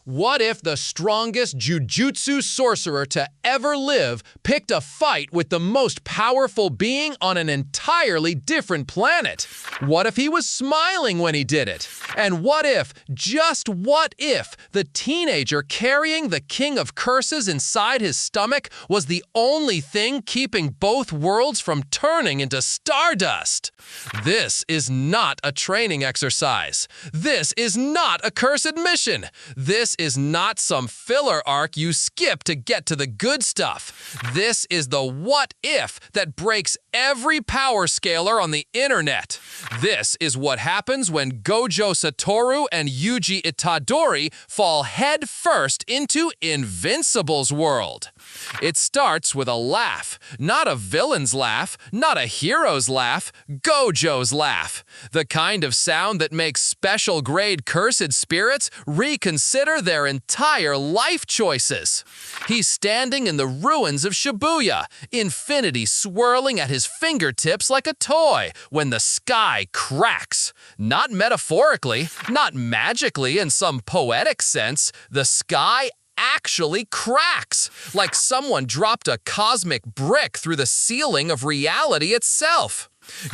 What if the strongest Jujutsu sorcerer to ever live picked a fight with the most powerful being on an entirely different planet? What if he was smiling when he did it? And what if, just what if, the teenager carrying the king of curses inside his stomach was the only thing keeping both worlds from turning into stardust? This is not a training exercise. This is not a cursed mission. This is not some filler arc you skip to get to the good stuff. This is the what if that breaks every power scaler on the internet. This is what happens when Gojo Satoru and Yuji Itadori fall head first into Invincible's world. It starts with a laugh, not a villain's laugh, not a hero's laugh, Gojo's laugh. The kind of sound that makes special grade cursed spirits reconsider their entire life choices. He's standing in the ruins of Shibuya, infinity swirling at his fingertips like a toy when the sky cracks. Not metaphorically, not magically in some poetic sense, the sky actually cracks, like someone dropped a cosmic brick through the ceiling of reality itself.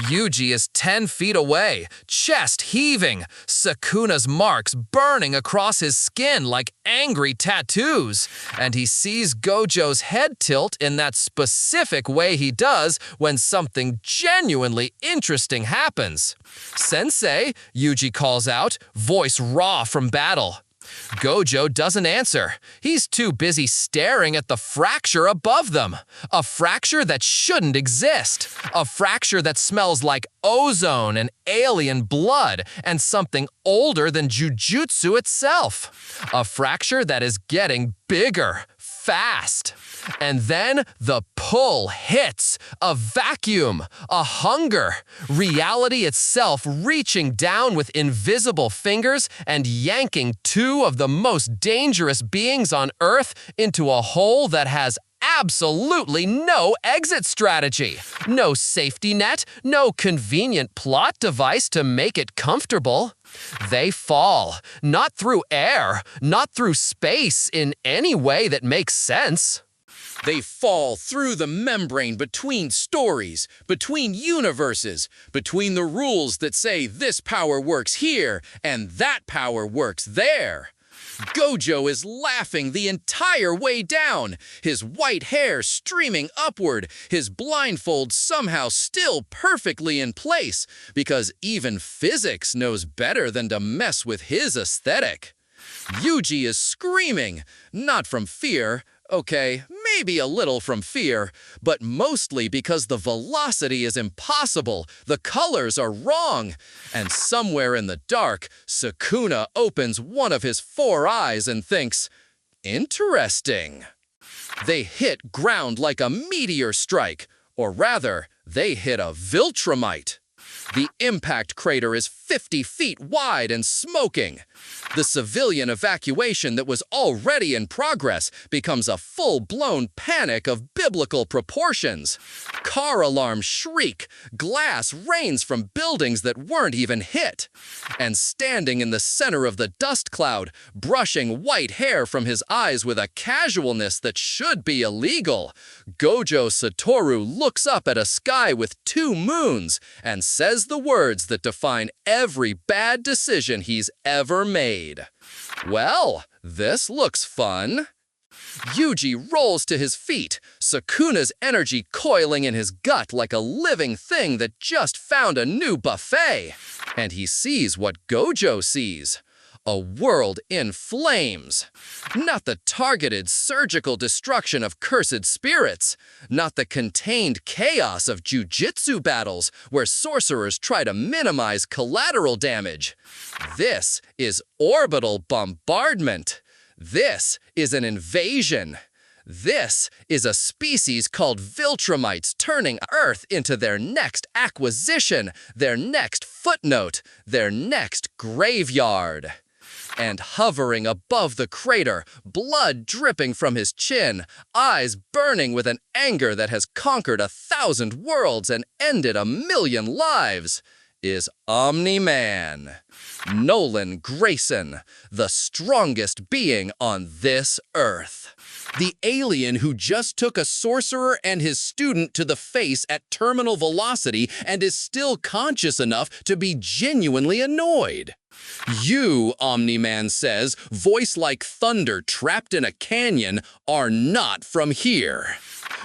Yuji is 10 feet away, chest heaving, Sukuna's marks burning across his skin like angry tattoos, and he sees Gojo's head tilt in that specific way he does when something genuinely interesting happens. "Sensei," Yuji calls out, voice raw from battle. Gojo doesn't answer. He's too busy staring at the fracture above them. A fracture that shouldn't exist. A fracture that smells like ozone and alien blood and something older than Jujutsu itself. A fracture that is getting bigger, fast. And then the pull hits, a vacuum, a hunger, reality itself reaching down with invisible fingers and yanking two of the most dangerous beings on Earth into a hole that has absolutely no exit strategy. No safety net, no convenient plot device to make it comfortable. They fall, not through air, not through space in any way that makes sense. They fall through the membrane between stories, between universes, between the rules that say this power works here and that power works there. Gojo is laughing the entire way down, his white hair streaming upward, his blindfold somehow still perfectly in place, because even physics knows better than to mess with his aesthetic. Yuji is screaming, not from fear. Okay, maybe a little from fear, but mostly because the velocity is impossible, the colors are wrong, and somewhere in the dark, Sukuna opens one of his 4 eyes and thinks, interesting. They hit ground like a meteor strike, or rather, they hit a Viltrumite. The impact crater is 50 feet wide and smoking. The civilian evacuation that was already in progress becomes a full-blown panic of biblical proportions. Car alarms shriek, glass rains from buildings that weren't even hit. And standing in the center of the dust cloud, brushing white hair from his eyes with a casualness that should be illegal, Gojo Satoru looks up at a sky with 2 moons and says the words that define every bad decision he's ever made. Well, this looks fun. Yuji rolls to his feet, Sukuna's energy coiling in his gut like a living thing that just found a new buffet. And he sees what Gojo sees. A world in flames. Not the targeted surgical destruction of cursed spirits. Not the contained chaos of jujitsu battles where sorcerers try to minimize collateral damage. This is orbital bombardment. This is an invasion. This is a species called Viltrumites turning Earth into their next acquisition, their next footnote, their next graveyard. And hovering above the crater, blood dripping from his chin, eyes burning with an anger that has conquered 1,000 worlds and ended 1,000,000 lives, is Omni-Man. Nolan Grayson, the strongest being on this Earth. The alien who just took a sorcerer and his student to the face at terminal velocity and is still conscious enough to be genuinely annoyed. You, Omni-Man says, voice like thunder trapped in a canyon, are not from here.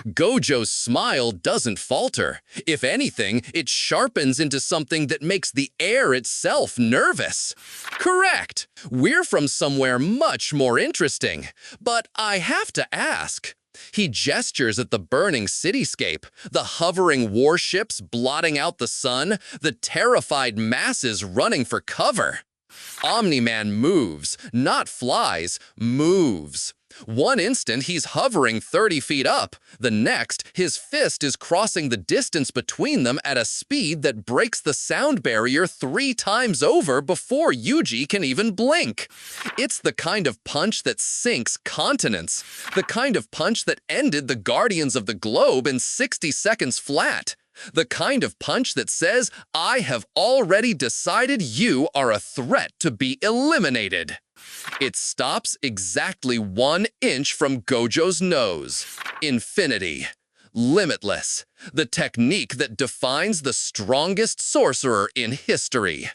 Gojo's smile doesn't falter. If anything, it sharpens into something that makes the air itself nervous. Correct. We're from somewhere much more interesting. But I have to ask. He gestures at the burning cityscape, the hovering warships blotting out the sun, the terrified masses running for cover. Omni-Man moves, not flies, moves. One instant, he's hovering 30 feet up. The next, his fist is crossing the distance between them at a speed that breaks the sound barrier 3 times over before Yuji can even blink. It's the kind of punch that sinks continents, the kind of punch that ended the Guardians of the Globe in 60 seconds flat. The kind of punch that says, I have already decided you are a threat to be eliminated. It stops exactly 1 inch from Gojo's nose. Infinity. Limitless. The technique that defines the strongest sorcerer in history.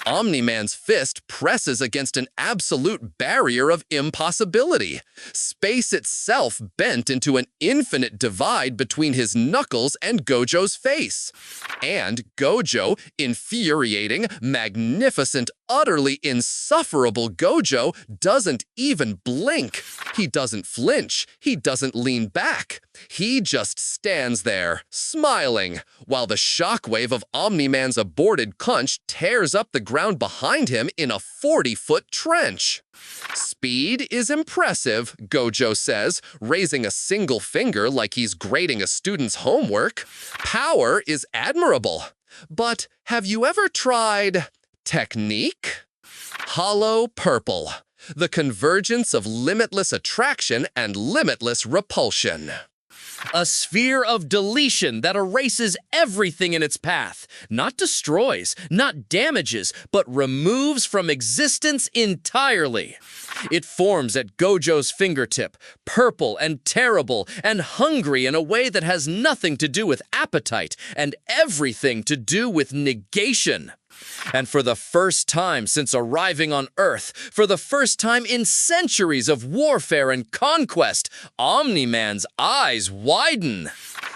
Omni-Man's fist presses against an absolute barrier of impossibility. Space itself bent into an infinite divide between his knuckles and Gojo's face. And Gojo, infuriating, magnificent, utterly insufferable Gojo, doesn't even blink. He doesn't flinch. He doesn't lean back. He just stands there, smiling, while the shockwave of Omni-Man's aborted punch tears up the ground behind him in a 40-foot trench. Speed is impressive, Gojo says, raising a single finger like he's grading a student's homework. Power is admirable. But have you ever tried technique? Hollow purple. The convergence of limitless attraction and limitless repulsion. A sphere of deletion that erases everything in its path, not destroys, not damages, but removes from existence entirely. It forms at Gojo's fingertip, purple and terrible and hungry in a way that has nothing to do with appetite and everything to do with negation. And for the first time since arriving on Earth, for the first time in centuries of warfare and conquest, Omni-Man's eyes widen.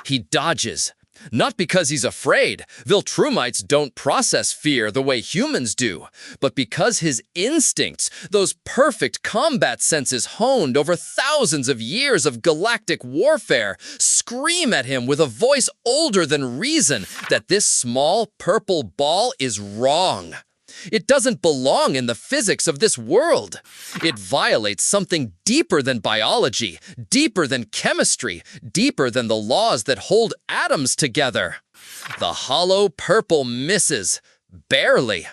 He dodges. Not because he's afraid. Viltrumites don't process fear the way humans do, but because his instincts, those perfect combat senses honed over thousands of years of galactic warfare, scream at him with a voice older than reason that this small purple ball is wrong. It doesn't belong in the physics of this world. It violates something deeper than biology, deeper than chemistry, deeper than the laws that hold atoms together. The hollow purple misses, barely.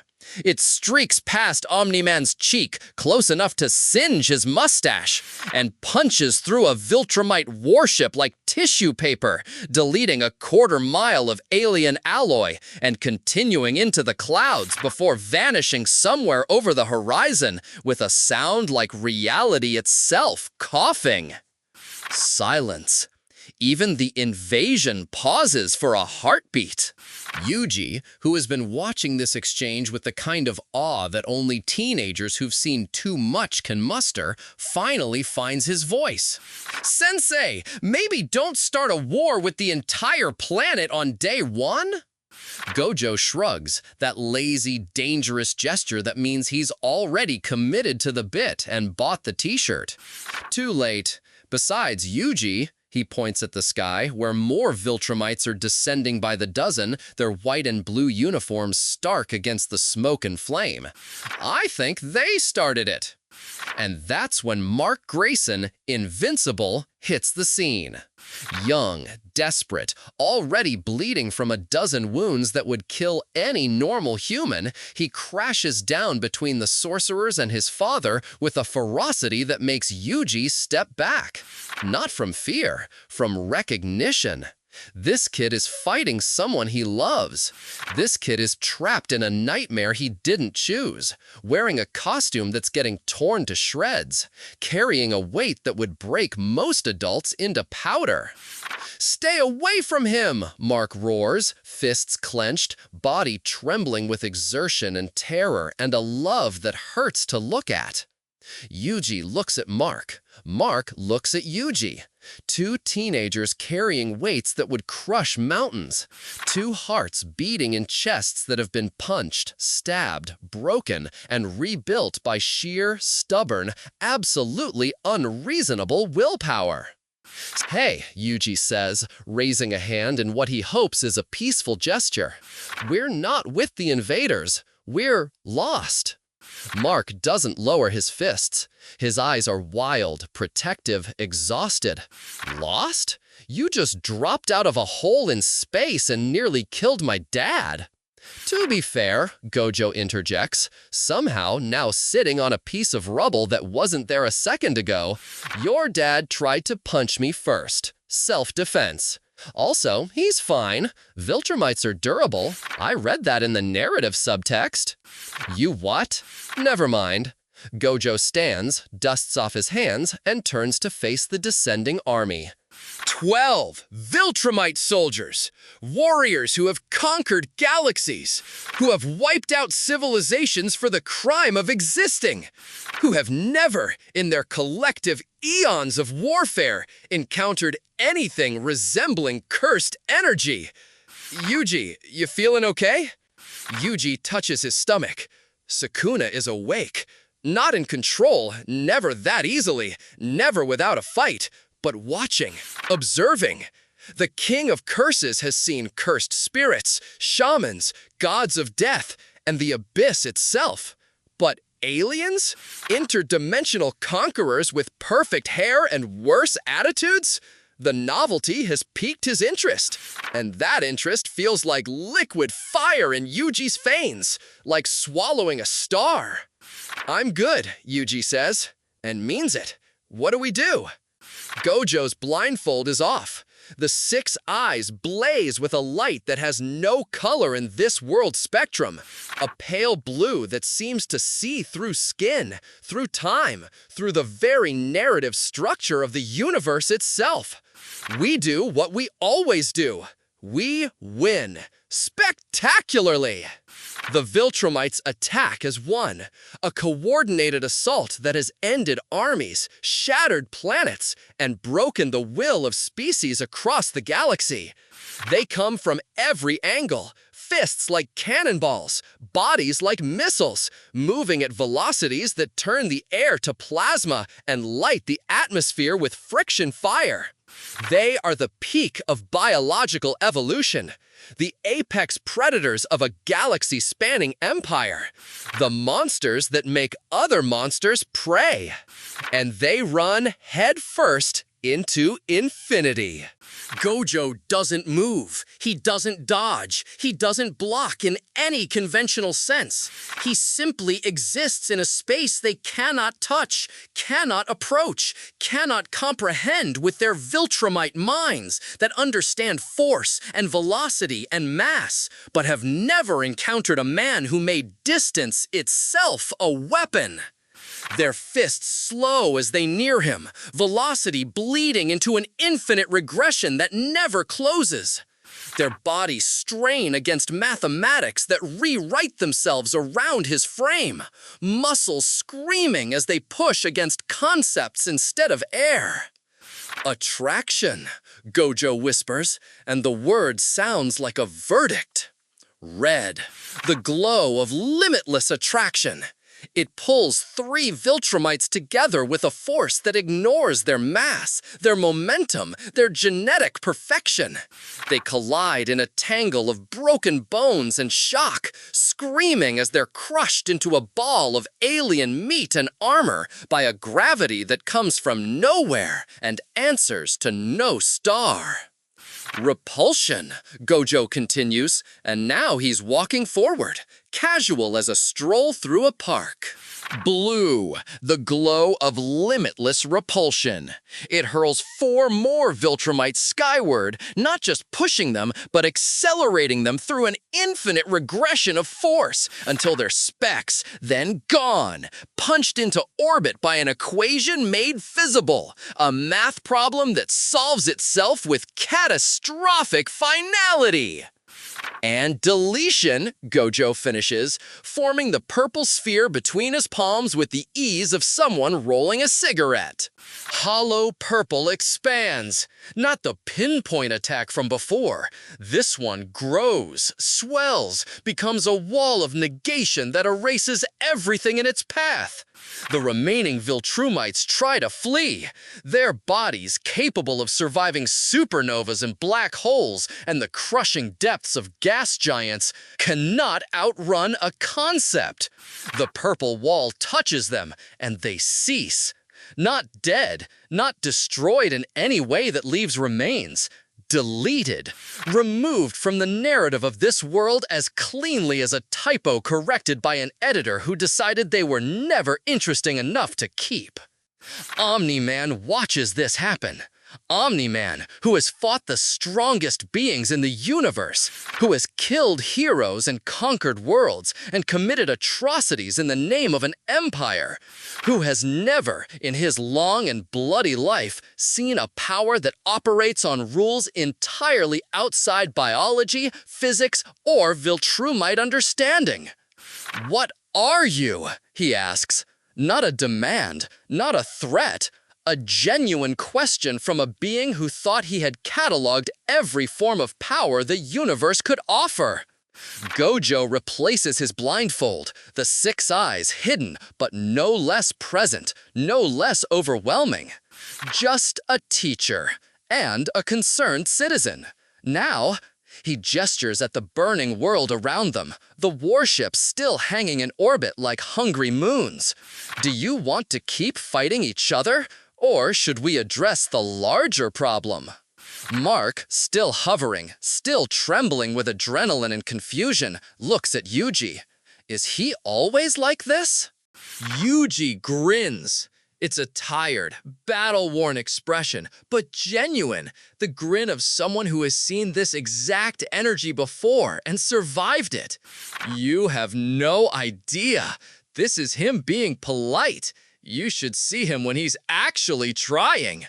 It streaks past Omni-Man's cheek, close enough to singe his mustache, and punches through a Viltrumite warship like tissue paper, deleting a quarter-mile of alien alloy and continuing into the clouds before vanishing somewhere over the horizon with a sound like reality itself coughing. Silence. Even the invasion pauses for a heartbeat. Yuji, who has been watching this exchange with the kind of awe that only teenagers who've seen too much can muster, finally finds his voice. Sensei, maybe don't start a war with the entire planet on day 1? Gojo shrugs, that lazy, dangerous gesture that means he's already committed to the bit and bought the t-shirt. Too late. Besides, Yuji... He points at the sky, where more Viltrumites are descending by the dozen, their white and blue uniforms stark against the smoke and flame. I think they started it. And that's when Mark Grayson, Invincible, hits the scene. Young, desperate, already bleeding from a dozen wounds that would kill any normal human, he crashes down between the sorcerers and his father with a ferocity that makes Yuji step back. Not from fear, from recognition. This kid is fighting someone he loves. This kid is trapped in a nightmare he didn't choose, wearing a costume that's getting torn to shreds, carrying a weight that would break most adults into powder. "Stay away from him!" Mark roars, fists clenched, body trembling with exertion and terror and a love that hurts to look at. Yuji looks at Mark. Mark looks at Yuji. Two teenagers carrying weights that would crush mountains. Two hearts beating in chests that have been punched, stabbed, broken, and rebuilt by sheer, stubborn, absolutely unreasonable willpower. "Hey," Yuji says, raising a hand in what he hopes is a peaceful gesture. "We're not with the invaders. We're lost." Mark doesn't lower his fists. His eyes are wild, protective, exhausted. "Lost? You just dropped out of a hole in space and nearly killed my dad." "To be fair," Gojo interjects, somehow now sitting on a piece of rubble that wasn't there a second ago, "your dad tried to punch me first. Self-defense. Also, he's fine. Viltrumites are durable. I read that in the narrative subtext." "You what?" "Never mind." Gojo stands, dusts off his hands, and turns to face the descending army. 12 Viltrumite soldiers, warriors who have conquered galaxies, who have wiped out civilizations for the crime of existing, who have never, in their collective eons of warfare, encountered anything resembling cursed energy. "Yuji, you feeling okay?" Yuji touches his stomach. Sukuna is awake. Not in control, never that easily, never without a fight, but watching, observing. The king of curses has seen cursed spirits, shamans, gods of death, and the abyss itself. But aliens? Interdimensional conquerors with perfect hair and worse attitudes? The novelty has piqued his interest, and that interest feels like liquid fire in Yuji's veins, like swallowing a star. "I'm good," Yuji says, and means it. "What do we do?" Gojo's blindfold is off. The 6 eyes blaze with a light that has no color in this world spectrum. A pale blue that seems to see through skin, through time, through the very narrative structure of the universe itself. We do what we always do. We win. Spectacularly! The Viltrumites attack as one, a coordinated assault that has ended armies, shattered planets, and broken the will of species across the galaxy. They come from every angle, fists like cannonballs, bodies like missiles, moving at velocities that turn the air to plasma and light the atmosphere with friction fire. They are the peak of biological evolution, the apex predators of a galaxy-spanning empire, the monsters that make other monsters prey. And they run headfirst into infinity. Gojo doesn't move. He doesn't dodge. He doesn't block in any conventional sense. He simply exists in a space they cannot touch, cannot approach, cannot comprehend with their Viltrumite minds that understand force and velocity and mass, but have never encountered a man who made distance itself a weapon. Their fists slow as they near him, velocity bleeding into an infinite regression that never closes. Their bodies strain against mathematics that rewrite themselves around his frame, muscles screaming as they push against concepts instead of air. "Attraction," Gojo whispers, and the word sounds like a verdict. Red, the glow of limitless attraction. It pulls 3 Viltrumites together with a force that ignores their mass, their momentum, their genetic perfection. They collide in a tangle of broken bones and shock, screaming as they're crushed into a ball of alien meat and armor by a gravity that comes from nowhere and answers to no star. "Repulsion," Gojo continues, and now he's walking forward, casual as a stroll through a park. Blue, the glow of limitless repulsion. It hurls 4 more Viltrumites skyward, not just pushing them, but accelerating them through an infinite regression of force until they're specks, then gone, punched into orbit by an equation made feasible, a math problem that solves itself with catastrophic finality. And deletion, Gojo finishes, forming the purple sphere between his palms with the ease of someone rolling a cigarette. Hollow purple expands. Not the pinpoint attack from before. This one grows, swells, becomes a wall of negation that erases everything in its path. The remaining Viltrumites try to flee, their bodies capable of surviving supernovas and black holes and the crushing depths of gas giants cannot outrun a concept. The purple wall touches them, and they cease. Not dead, not destroyed in any way that leaves remains. Deleted, removed from the narrative of this world as cleanly as a typo corrected by an editor who decided they were never interesting enough to keep. Omni-Man watches this happen. Omni-Man, who has fought the strongest beings in the universe, who has killed heroes and conquered worlds and committed atrocities in the name of an empire, who has never, in his long and bloody life, seen a power that operates on rules entirely outside biology, physics, or Viltrumite understanding. "What are you?" he asks. Not a demand, not a threat, a genuine question from a being who thought he had cataloged every form of power the universe could offer. Gojo replaces his blindfold, the 6 eyes hidden but no less present, no less overwhelming. Just a teacher and a concerned citizen. Now, he gestures at the burning world around them, the warships still hanging in orbit like hungry moons. Do you want to keep fighting each other? Or should we address the larger problem? Mark, still hovering, still trembling with adrenaline and confusion, looks at Yuji. Is he always like this? Yuji grins. It's a tired, battle-worn expression, but genuine. The grin of someone who has seen this exact energy before and survived it. You have no idea. This is him being polite. You should see him when he's actually trying.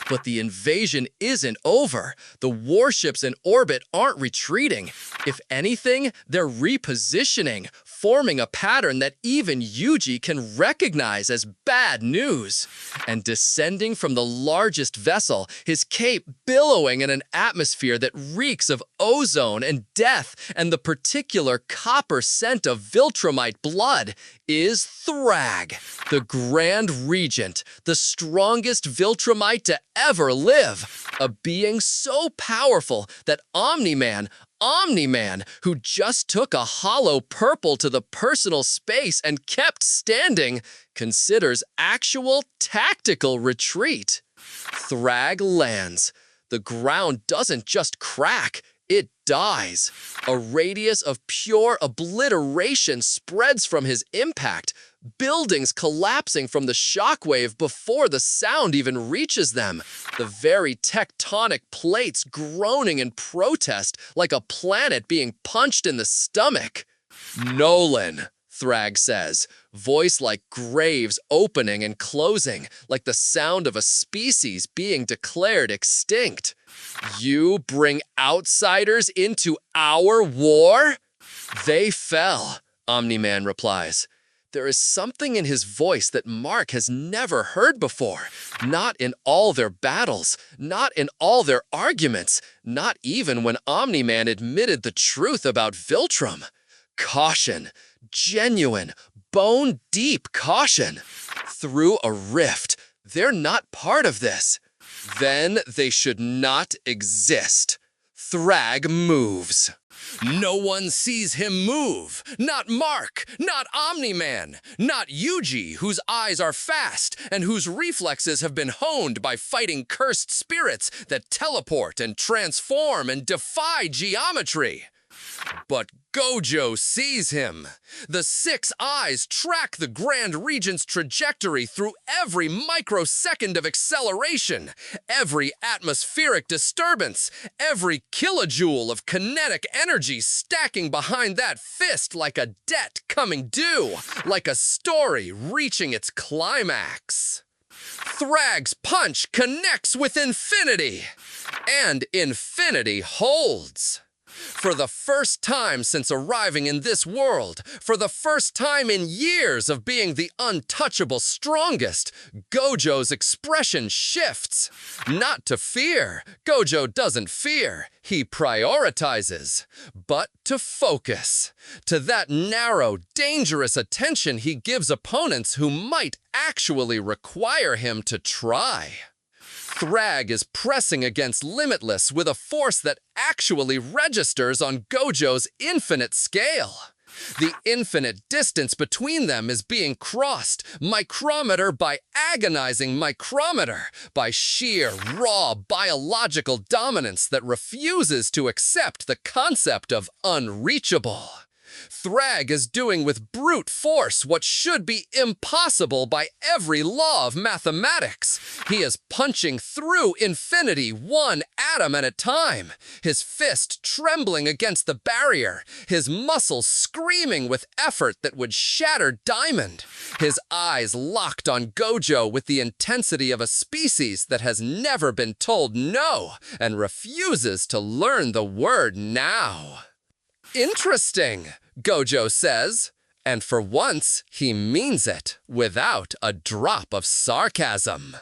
But the invasion isn't over. The warships in orbit aren't retreating. If anything, they're repositioning, forming a pattern that even Yuji can recognize as bad news. And descending from the largest vessel, his cape billowing in an atmosphere that reeks of ozone and death and the particular copper scent of Viltrumite blood, is Thrag, the Grand Regent, the strongest Viltrumite to ever live, a being so powerful that Omni-Man, who just took a hollow purple to the personal space and kept standing, considers actual tactical retreat. Thrag lands. The ground doesn't just crack, it dies. A radius of pure obliteration spreads from his impact, buildings collapsing from the shockwave before the sound even reaches them, the very tectonic plates groaning in protest like a planet being punched in the stomach. "Nolan," Thrag says, voice like graves opening and closing, like the sound of a species being declared extinct. "You bring outsiders into our war?" "They fell," Omni-Man replies. There is something in his voice that Mark has never heard before. Not in all their battles, not in all their arguments, not even when Omni-Man admitted the truth about Viltrum. Caution, genuine, bone-deep caution. Through a rift, they're not part of this. Then they should not exist. Thrag moves. No one sees him move. Not Mark, not Omni-Man, not Yuji, whose eyes are fast and whose reflexes have been honed by fighting cursed spirits that teleport and transform and defy geometry. But Gojo sees him. The 6 eyes track the Grand Regent's trajectory through every microsecond of acceleration, every atmospheric disturbance, every kilojoule of kinetic energy stacking behind that fist like a debt coming due, like a story reaching its climax. Thrag's punch connects with infinity, and infinity holds. For the first time since arriving in this world, for the first time in years of being the untouchable strongest, Gojo's expression shifts. Not to fear. Gojo doesn't fear. He prioritizes. But to focus. To that narrow, dangerous attention he gives opponents who might actually require him to try. Thrag is pressing against Limitless with a force that actually registers on Gojo's infinite scale. The infinite distance between them is being crossed, micrometer by agonizing micrometer, by sheer, raw biological dominance that refuses to accept the concept of unreachable. Thrag is doing with brute force what should be impossible by every law of mathematics. He is punching through infinity one atom at a time, his fist trembling against the barrier, his muscles screaming with effort that would shatter diamond, his eyes locked on Gojo with the intensity of a species that has never been told no and refuses to learn the word now. Interesting, Gojo says, and for once he means it without a drop of sarcasm.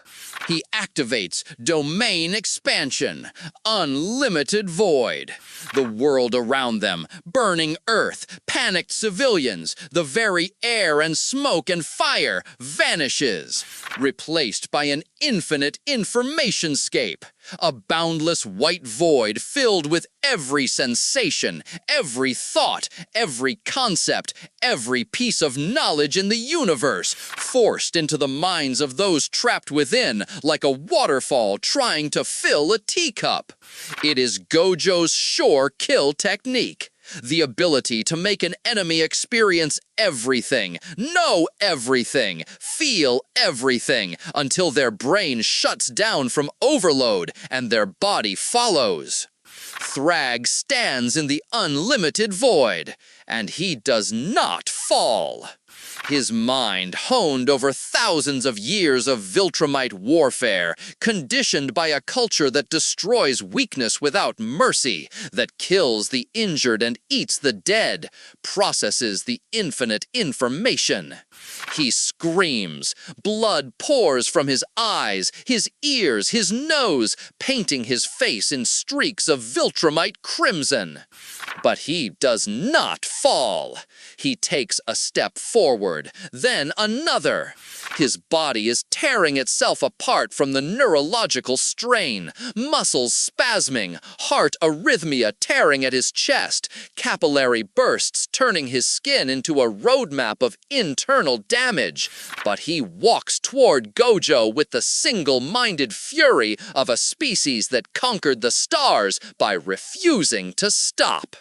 He activates domain expansion, unlimited void. The world around them, burning earth, panicked civilians, the very air and smoke and fire vanishes, replaced by an infinite informationscape. A boundless white void filled with every sensation, every thought, every concept, every piece of knowledge in the universe, forced into the minds of those trapped within like a waterfall trying to fill a teacup. It is Gojo's sure kill technique. The ability to make an enemy experience everything, know everything, feel everything, until their brain shuts down from overload and their body follows. Thrag stands in the unlimited void, and he does not fall. His mind, honed over thousands of years of Viltrumite warfare, conditioned by a culture that destroys weakness without mercy, that kills the injured and eats the dead, processes the infinite information. He screams. Blood pours from his eyes, his ears, his nose, painting his face in streaks of Viltrumite crimson. But he does not fall. He takes a step forward, then another. His body is tearing itself apart from the neurological strain, muscles spasming, heart arrhythmia tearing at his chest, capillary bursts turning his skin into a roadmap of internal damage. But he walks toward Gojo with the single-minded fury of a species that conquered the stars by refusing to stop.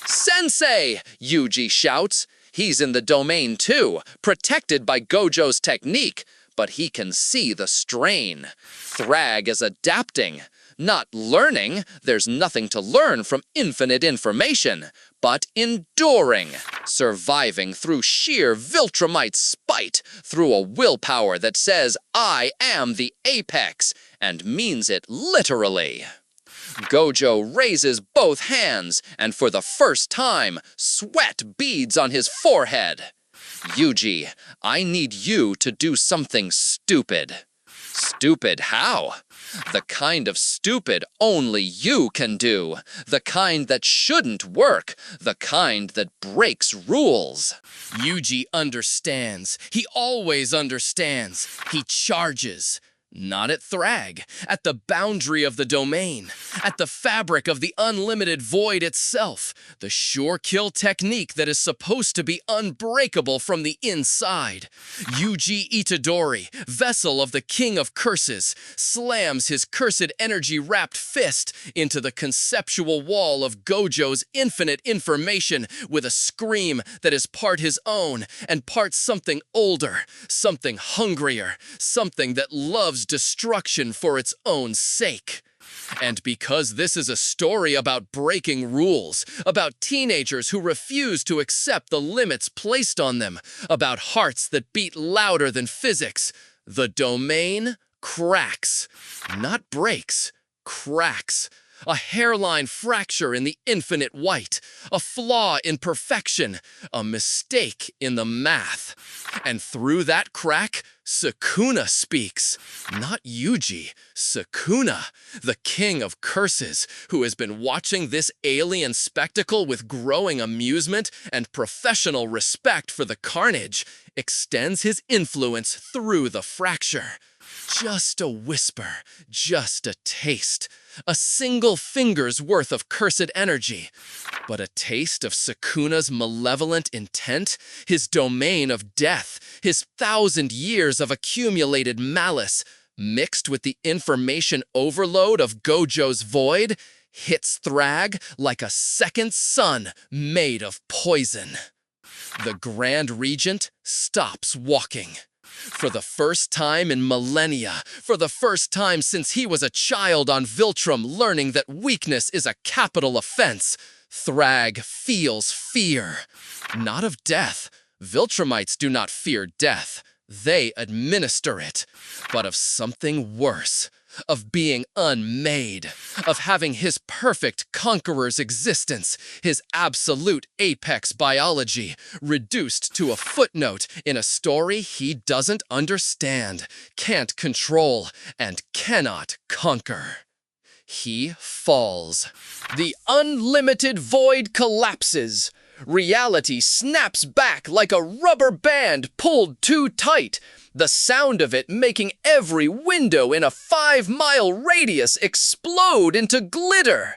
"Sensei!" Yuji shouts. He's in the domain too, protected by Gojo's technique, but he can see the strain. Thrag is adapting, not learning. There's nothing to learn from infinite information, but enduring, surviving through sheer Viltrumite spite, through a willpower that says, "I am the apex," and means it literally. Gojo raises both hands, and for the first time, sweat beads on his forehead. "Yuji, I need you to do something stupid." "Stupid how?" "The kind of stupid only you can do. The kind that shouldn't work. The kind that breaks rules." Yuji understands. He always understands. He charges. Not at Thrag, at the boundary of the domain, at the fabric of the unlimited void itself, the sure kill technique that is supposed to be unbreakable from the inside. Yuji Itadori, vessel of the King of Curses, slams his cursed energy-wrapped fist into the conceptual wall of Gojo's infinite information with a scream that is part his own and part something older, something hungrier, something that loves destruction for its own sake. And because this is a story about breaking rules, about teenagers who refuse to accept the limits placed on them, about hearts that beat louder than physics, the domain cracks. Not breaks, cracks. A hairline fracture in the infinite white, a flaw in perfection, a mistake in the math. And through that crack, Sukuna speaks. Not Yuji, Sukuna, the king of curses, who has been watching this alien spectacle with growing amusement and professional respect for the carnage, extends his influence through the fracture. Just a whisper, just a taste, a single finger's worth of cursed energy. But a taste of Sukuna's malevolent intent, his domain of death, his 1,000 years of accumulated malice, mixed with the information overload of Gojo's void, hits Thrag like a second sun made of poison. The Grand Regent stops walking. For the first time in millennia, for the first time since he was a child on Viltrum learning that weakness is a capital offense, Thrag feels fear. Not of death. Viltrumites do not fear death. They administer it. But of something worse. Of being unmade, of having his perfect conqueror's existence, his absolute apex biology, reduced to a footnote in a story he doesn't understand, can't control, and cannot conquer. He falls. The unlimited void collapses. Reality snaps back like a rubber band pulled too tight, the sound of it making every window in a 5-mile radius explode into glitter.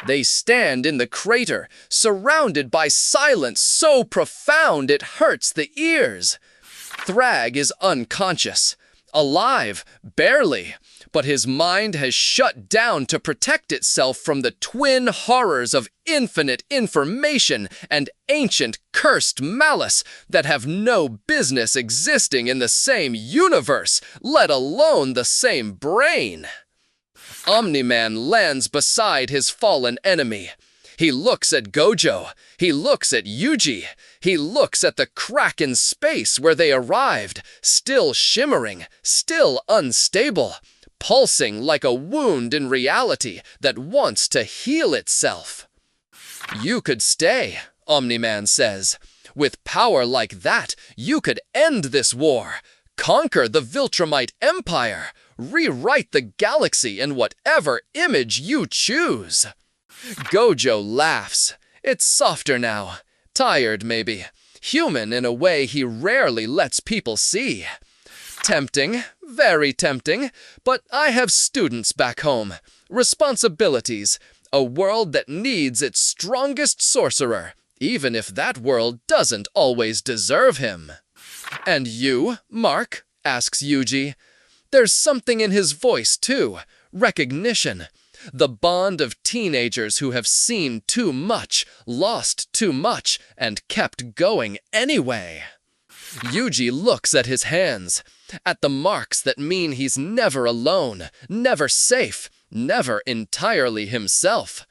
They stand in the crater, surrounded by silence so profound it hurts the ears. Thrag is unconscious, alive, barely, but his mind has shut down to protect itself from the twin horrors of infinite information and ancient cursed malice that have no business existing in the same universe, let alone the same brain. Omni-Man lands beside his fallen enemy. He looks at Gojo. He looks at Yuji. He looks at the crack in space where they arrived, still shimmering, still unstable, pulsing like a wound in reality that wants to heal itself. You could stay, Omni-Man says. With power like that, you could end this war, conquer the Viltrumite Empire, rewrite the galaxy in whatever image you choose. Gojo laughs. It's softer now. Tired, maybe. Human in a way he rarely lets people see. Tempting, very tempting, but I have students back home, responsibilities, a world that needs its strongest sorcerer, even if that world doesn't always deserve him. And you, Mark? Asks Yuji. There's something in his voice, too. Recognition. The bond of teenagers who have seen too much, lost too much, and kept going anyway. Yuji looks at his hands, at the marks that mean he's never alone, never safe, never entirely himself.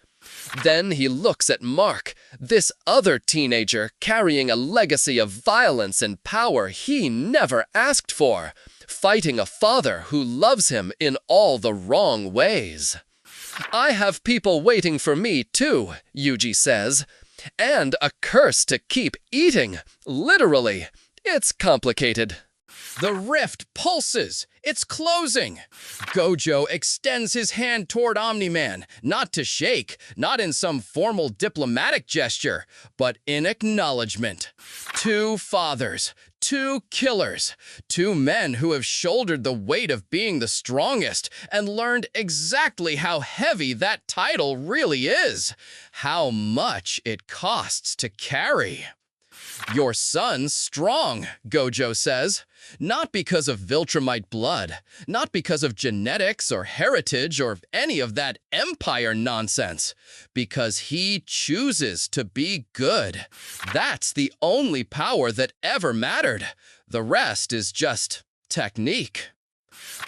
Then he looks at Mark, this other teenager carrying a legacy of violence and power he never asked for, fighting a father who loves him in all the wrong ways. I have people waiting for me too, Yuji says, and a curse to keep eating, literally. It's complicated. The rift pulses. It's closing. Gojo extends his hand toward Omni-Man, not to shake, not in some formal diplomatic gesture, but in acknowledgement. Two fathers, Two killers, two men who have shouldered the weight of being the strongest and learned exactly how heavy that title really is, how much it costs to carry. Your son's strong, Gojo says, not because of Viltrumite blood, not because of genetics or heritage or any of that empire nonsense, because he chooses to be good. That's the only power that ever mattered. The rest is just technique.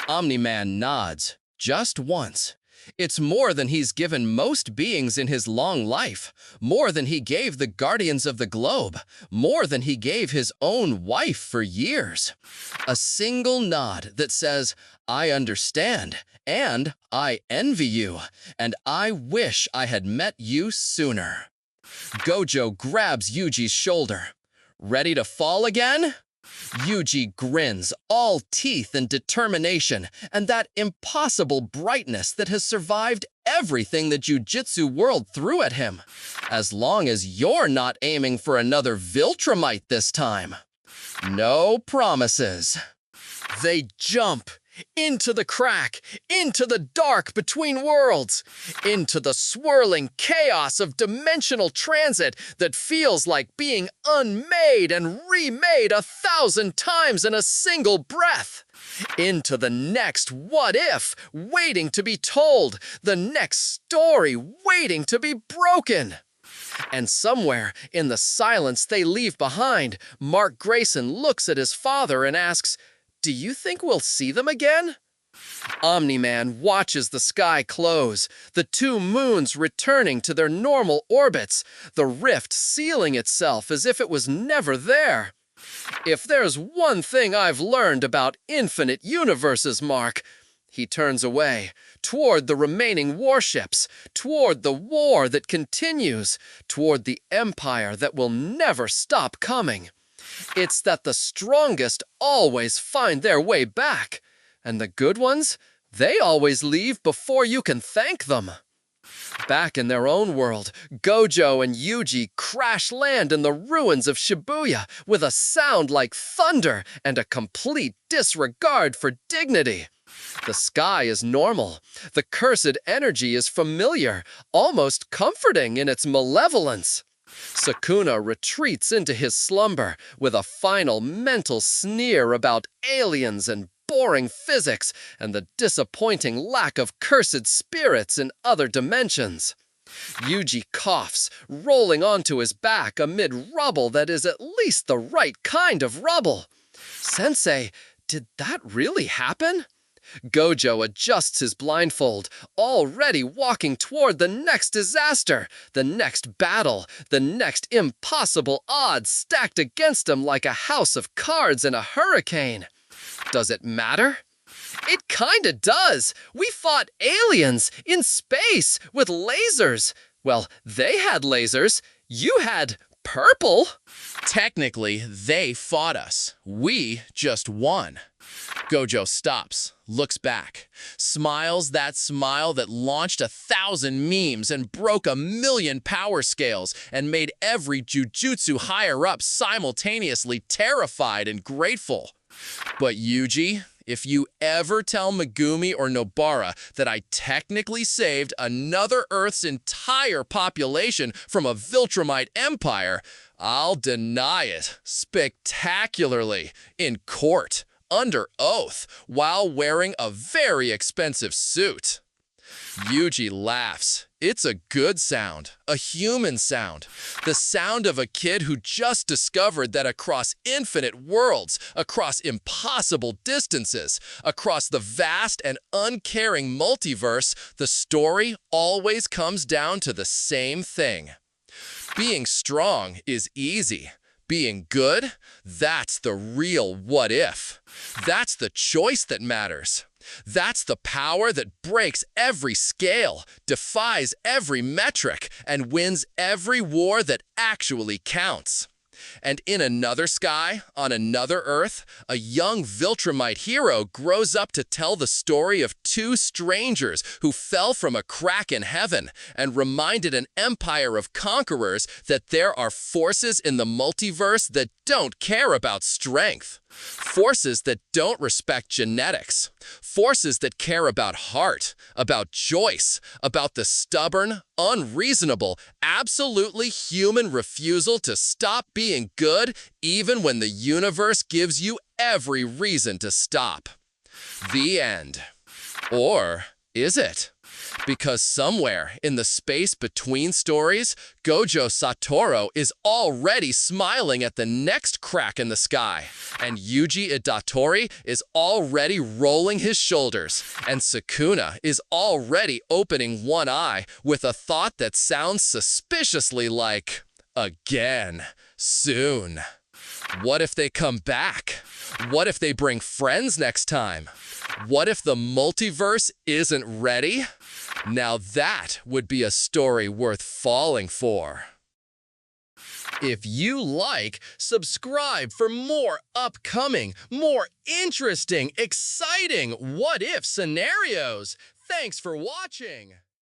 Omni-Man nods, just once. It's more than he's given most beings in his long life, more than he gave the Guardians of the Globe, more than he gave his own wife for years. A single nod that says, I understand, and I envy you, and I wish I had met you sooner. Gojo grabs Yuji's shoulder. Ready to fall again? Yuji grins, all teeth and determination, and that impossible brightness that has survived everything the Jujutsu world threw at him. As long as you're not aiming for another Viltrumite this time. No promises. They jump into the crack, into the dark between worlds, into the swirling chaos of dimensional transit that feels like being unmade and remade 1,000 times in a single breath, into the next what if waiting to be told, the next story waiting to be broken. And somewhere in the silence they leave behind, Mark Grayson looks at his father and asks, do you think we'll see them again? Omni-Man watches the sky close, the two moons returning to their normal orbits, the rift sealing itself as if it was never there. If there's one thing I've learned about infinite universes, Mark, he turns away, toward the remaining warships, toward the war that continues, toward the empire that will never stop coming. It's that the strongest always find their way back, and the good ones, they always leave before you can thank them. Back in their own world, Gojo and Yuji crash land in the ruins of Shibuya with a sound like thunder and a complete disregard for dignity. The sky is normal. The cursed energy is familiar, almost comforting in its malevolence. Sukuna retreats into his slumber with a final mental sneer about aliens and boring physics and the disappointing lack of cursed spirits in other dimensions. Yuji coughs, rolling onto his back amid rubble that is at least the right kind of rubble. Sensei, did that really happen? Gojo adjusts his blindfold, already walking toward the next disaster, the next battle, the next impossible odds stacked against him like a house of cards in a hurricane. Does it matter? It kinda does. We fought aliens in space with lasers. Well, they had lasers. You had purple. Technically, they fought us. We just won. Gojo stops, looks back, smiles that smile that launched 1,000 memes and broke 1,000,000 power scales and made every Jujutsu higher-up simultaneously terrified and grateful. But Yuji, if you ever tell Megumi or Nobara that I technically saved another Earth's entire population from a Viltrumite empire, I'll deny it spectacularly in court, under oath, while wearing a very expensive suit. Yuji laughs. It's a good sound, a human sound, the sound of a kid who just discovered that across infinite worlds, across impossible distances, across the vast and uncaring multiverse, the story always comes down to the same thing. Being strong is easy. Being good, that's the real what if. That's the choice that matters. That's the power that breaks every scale, defies every metric, and wins every war that actually counts. And in another sky, on another Earth, a young Viltrumite hero grows up to tell the story of two strangers who fell from a crack in heaven and reminded an empire of conquerors that there are forces in the multiverse that don't care about strength. Forces that don't respect genetics. Forces that care about heart, about choice, about the stubborn, unreasonable, absolutely human refusal to stop being good even when the universe gives you every reason to stop. The end. Or is it? Because somewhere in the space between stories, Gojo Satoru is already smiling at the next crack in the sky, and Yuji Itadori is already rolling his shoulders, and Sukuna is already opening one eye with a thought that sounds suspiciously like, again, soon. What if they come back? What if they bring friends next time? What if the multiverse isn't ready? Now that would be a story worth falling for. If you like, subscribe for more upcoming, more interesting, exciting what-if scenarios. Thanks for watching!